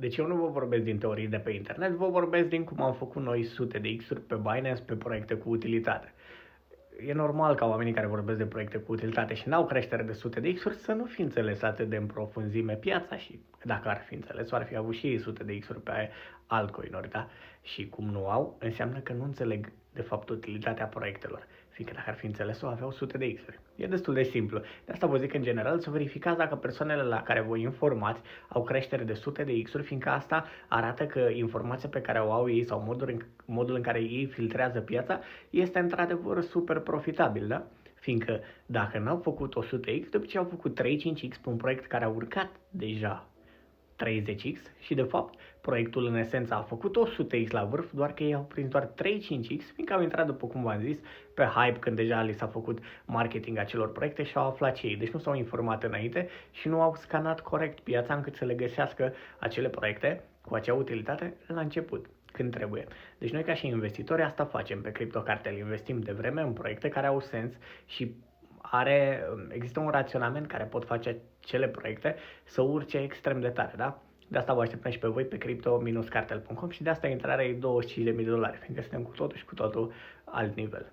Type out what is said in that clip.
Deci eu nu vă vorbesc din teorii de pe internet, vă vorbesc din cum am făcut noi sute de X-uri pe Binance pe proiecte cu utilitate. E normal ca oamenii care vorbesc de proiecte cu utilitate și n-au creștere de sute de X-uri să nu fi înțeles atât de în profunzime piața și dacă ar fi înțeles, ar fi avut și ei sute de X-uri pe altcoin-uri, da? Și cum nu au, înseamnă că nu înțeleg de fapt utilitatea proiectelor, fiindcă dacă ar fi înțeles-o, aveau sute de X-uri. E destul de simplu. De asta vă zic în general să verificați dacă persoanele la care vă informați au creștere de sute de X-uri, fiindcă asta arată că informația pe care o au ei sau modul în care ei filtrează piața este într-adevăr super profitabil, da? Fiindcă dacă n-au făcut 100x, după ce au făcut 3-5x pe un proiect care a urcat deja 30x și de fapt proiectul în esență a făcut 100x la vârf, doar că ei au prins doar 3-5x, fiindcă au intrat, după cum v-am zis, pe hype când deja li s-a făcut marketing acelor proiecte și au aflat și ei. Deci nu s-au informat înainte și nu au scanat corect piața încât să le găsească acele proiecte cu acea utilitate la început, când trebuie. Deci noi ca și investitori asta facem pe CryptoCartel, investim de vreme în proiecte care au sens și există un raționament care pot face cele proiecte să urce extrem de tare, da? De asta vă așteptăm și pe voi pe crypto-cartel.com și de asta intrarea e $25.000, fiindcă suntem cu totul și cu totul alt nivel.